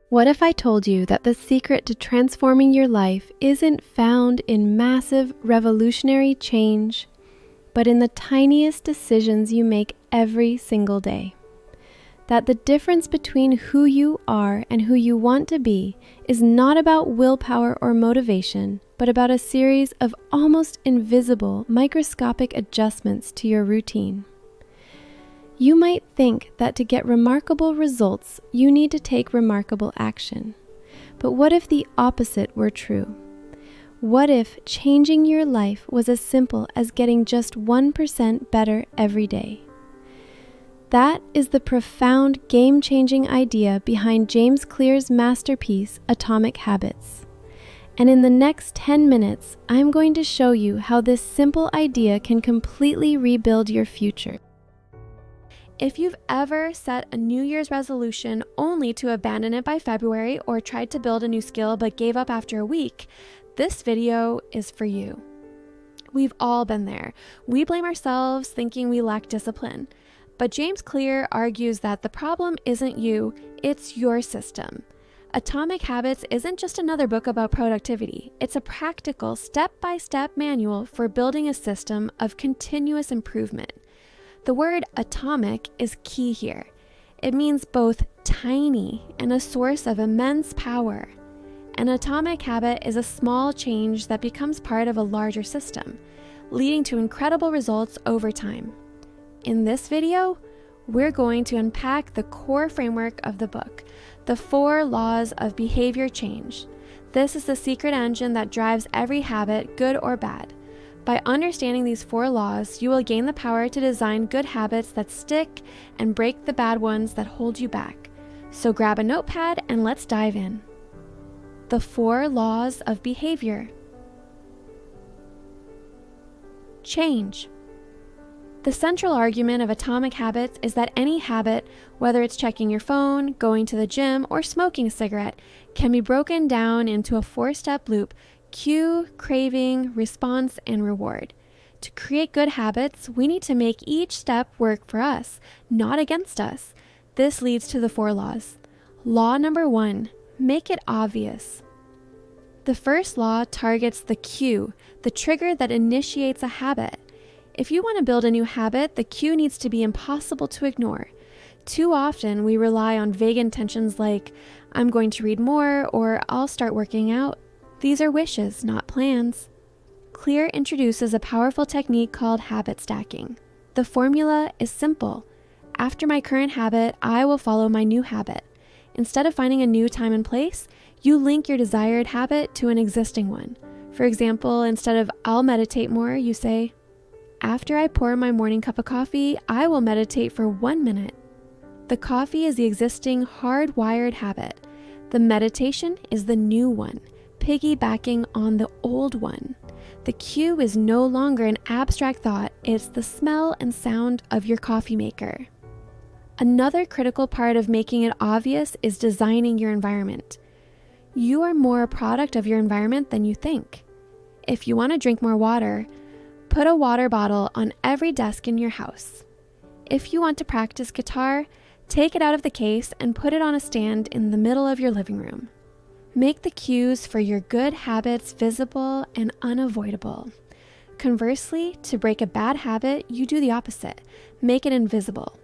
What if I told you that the secret to transforming your life isn't found in massive, revolutionary change, but in the tiniest decisions you make every single day? That the difference between who you are and who you want to be is not about willpower or motivation, but about a series of almost invisible, microscopic adjustments to your routine. You might think that to get remarkable results, you need to take remarkable action. But what if the opposite were true? What if changing your life was as simple as getting just 1% better every day? That is the profound, game-changing idea behind James Clear's masterpiece, Atomic Habits. And in the next 10 minutes, I'm going to show you how this simple idea can completely rebuild your future. If you've ever set a New Year's resolution only to abandon it by February or tried to build a new skill but gave up after a week, this video is for you. We've all been there. We blame ourselves thinking we lack discipline. But James Clear argues that the problem isn't you, it's your system. Atomic Habits isn't just another book about productivity. It's a practical, step-by-step manual for building a system of continuous improvement. The word atomic is key here. It means both tiny and a source of immense power. An atomic habit is a small change that becomes part of a larger system, leading to incredible results over time. In this video, we're going to unpack the core framework of the book, the 4 laws of behavior change. This is the secret engine that drives every habit, good or bad. By understanding these 4 laws, you will gain the power to design good habits that stick and break the bad ones that hold you back. So grab a notepad and let's dive in. The 4 laws of behavior. Change. The central argument of Atomic Habits is that any habit, whether it's checking your phone, going to the gym, or smoking a cigarette, can be broken down into a 4-step loop: cue, craving, response, and reward. To create good habits, we need to make each step work for us, not against us. This leads to the 4 laws. Law number 1, make it obvious. The first law targets the cue, the trigger that initiates a habit. If you want to build a new habit, the cue needs to be impossible to ignore. Too often, we rely on vague intentions like, I'm going to read more, or I'll start working out. These are wishes, not plans. Clear introduces a powerful technique called habit stacking. The formula is simple. After my current habit, I will follow my new habit. Instead of finding a new time and place, you link your desired habit to an existing one. For example, instead of I'll meditate more, you say, after I pour my morning cup of coffee, I will meditate for 1 minute. The coffee is the existing hardwired habit. The meditation is the new one, piggybacking on the old one. The cue is no longer an abstract thought, it's the smell and sound of your coffee maker. Another critical part of making it obvious is designing your environment. You are more a product of your environment than you think. If you want to drink more water, put a water bottle on every desk in your house. If you want to practice guitar, take it out of the case and put it on a stand in the middle of your living room. Make the cues for your good habits visible and unavoidable. Conversely, to break a bad habit, you do the opposite. Make it invisible.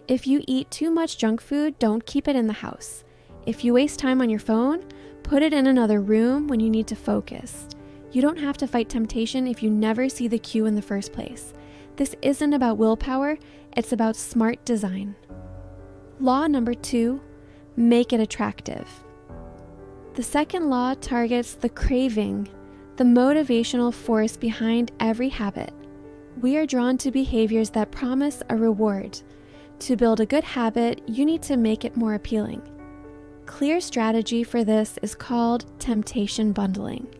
If you eat too much junk food, don't keep it in the house. If you waste time on your phone, put it in another room when you need to focus. You don't have to fight temptation if you never see the cue in the first place. This isn't about willpower, it's about smart design. Law number 2, make it attractive. The second law targets the craving, the motivational force behind every habit. We are drawn to behaviors that promise a reward. To build a good habit, you need to make it more appealing. Clear strategy for this is called temptation bundling.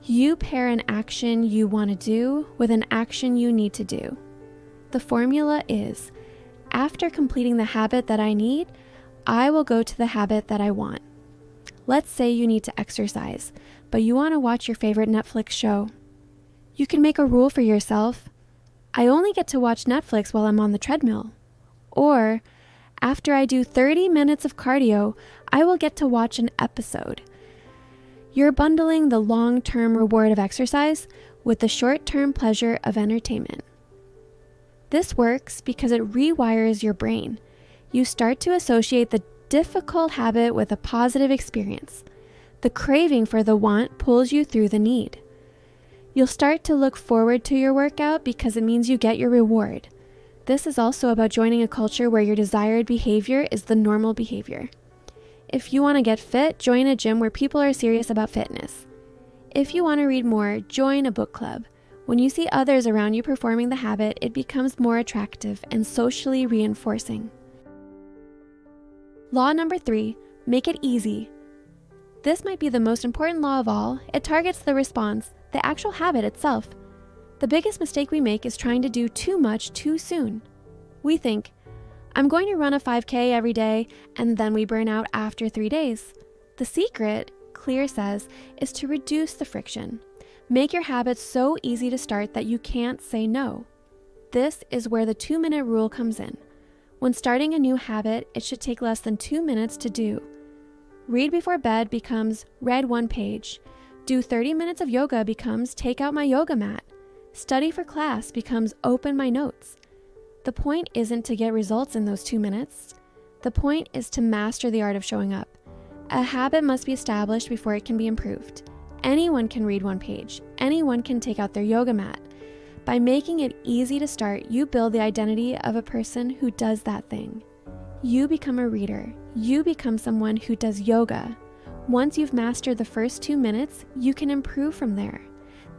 You pair an action you want to do with an action you need to do. The formula is, after completing the habit that I need, I will go to the habit that I want. Let's say you need to exercise, but you want to watch your favorite Netflix show. You can make a rule for yourself. I only get to watch Netflix while I'm on the treadmill. Or, After I do 30 minutes of cardio, I will get to watch an episode. You're bundling the long-term reward of exercise with the short-term pleasure of entertainment. This works because it rewires your brain. You start to associate the difficult habit with a positive experience. The craving for the want pulls you through the need. You'll start to look forward to your workout because it means you get your reward. This is also about joining a culture where your desired behavior is the normal behavior. If you want to get fit, join a gym where people are serious about fitness. If you want to read more, join a book club. When you see others around you performing the habit, it becomes more attractive and socially reinforcing. Law number 3, make it easy. This might be the most important law of all. It targets the response, the actual habit itself. The biggest mistake we make is trying to do too much too soon. We think, I'm going to run a 5K every day, and then we burn out after 3 days. The secret, Clear says, is to reduce the friction. Make your habits so easy to start that you can't say no. This is where the 2-minute rule comes in. When starting a new habit, it should take less than 2 minutes to do. Read before bed becomes read 1 page. Do 30 minutes of yoga becomes take out my yoga mat. Study for class becomes open my notes. The point isn't to get results in those 2 minutes. The point is to master the art of showing up. A habit must be established before it can be improved. Anyone can read 1 page. Anyone can take out their yoga mat. By making it easy to start, you build the identity of a person who does that thing. You become a reader. You become someone who does yoga. Once you've mastered the first 2 minutes, you can improve from there.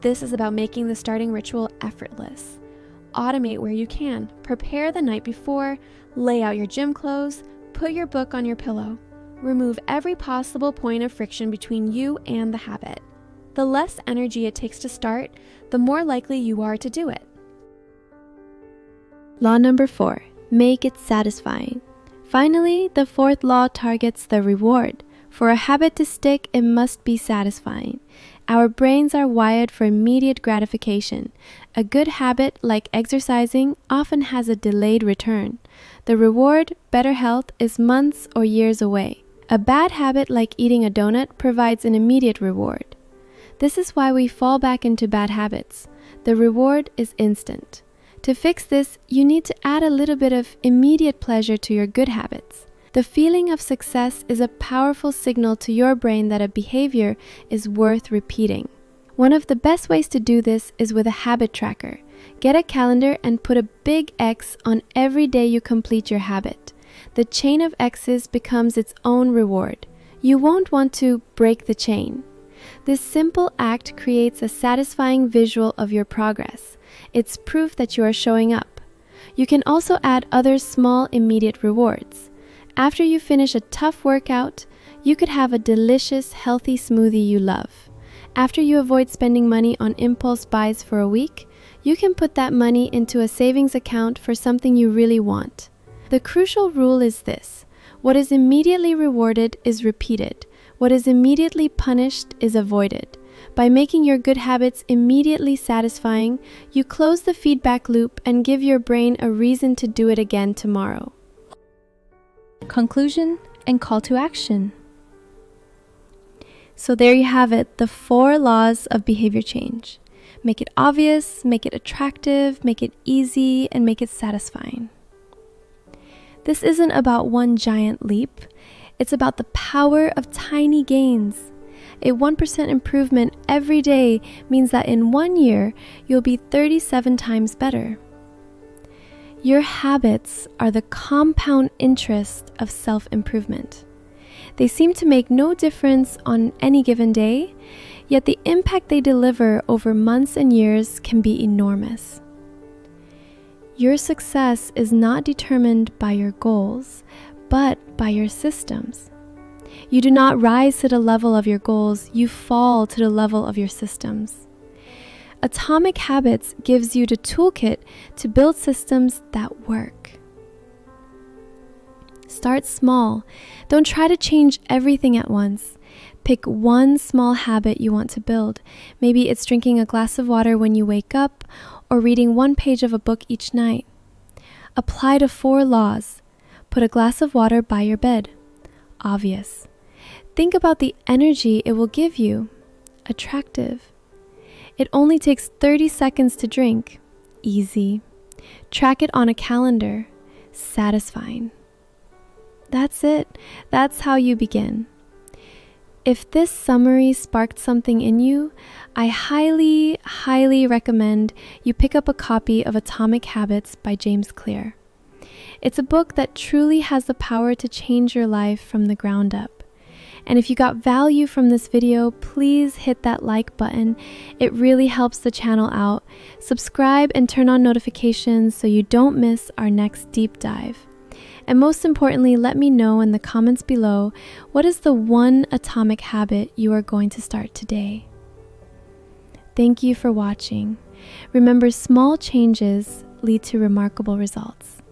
This is about making the starting ritual effortless. Automate where you can. Prepare the night before. Lay out your gym clothes. Put your book on your pillow. Remove every possible point of friction between you and the habit. The less energy it takes to start, the more likely you are to do it. Law number 4, make it satisfying. Finally, the 4th law targets the reward. For a habit to stick, it must be satisfying. Our brains are wired for immediate gratification. A good habit, like exercising, often has a delayed return. The reward, better health, is months or years away. A bad habit, like eating a donut, provides an immediate reward. This is why we fall back into bad habits. The reward is instant. To fix this, you need to add a little bit of immediate pleasure to your good habits. The feeling of success is a powerful signal to your brain that a behavior is worth repeating. One of the best ways to do this is with a habit tracker. Get a calendar and put a big X on every day you complete your habit. The chain of X's becomes its own reward. You won't want to break the chain. This simple act creates a satisfying visual of your progress. It's proof that you are showing up. You can also add other small immediate rewards. After you finish a tough workout, you could have a delicious, healthy smoothie you love. After you avoid spending money on impulse buys for a week, you can put that money into a savings account for something you really want. The crucial rule is this: what is immediately rewarded is repeated. What is immediately punished is avoided. By making your good habits immediately satisfying, you close the feedback loop and give your brain a reason to do it again tomorrow. Conclusion and call to action. So there you have it, the 4 laws of behavior change. Make it obvious, make it attractive, make it easy, and make it satisfying. This isn't about one giant leap. It's about the power of tiny gains. A 1% improvement every day means that in 1 year, you'll be 37 times better. Your habits are the compound interest of self-improvement. They seem to make no difference on any given day, yet the impact they deliver over months and years can be enormous. Your success is not determined by your goals, but by your systems. You do not rise to the level of your goals, you fall to the level of your systems. Atomic Habits gives you the toolkit to build systems that work. Start small. Don't try to change everything at once. Pick one small habit you want to build. Maybe it's drinking a glass of water when you wake up, or reading 1 page of a book each night. Apply the 4 laws. Put a glass of water by your bed. Obvious. Think about the energy it will give you. Attractive. It only takes 30 seconds to drink. Easy. Track it on a calendar. Satisfying. That's it. That's how you begin. If this summary sparked something in you, I highly, highly recommend you pick up a copy of Atomic Habits by James Clear. It's a book that truly has the power to change your life from the ground up. And if you got value from this video, please hit that like button. It really helps the channel out. Subscribe and turn on notifications so you don't miss our next deep dive. And most importantly, let me know in the comments below, what is the one atomic habit you are going to start today? Thank you for watching. Remember, small changes lead to remarkable results.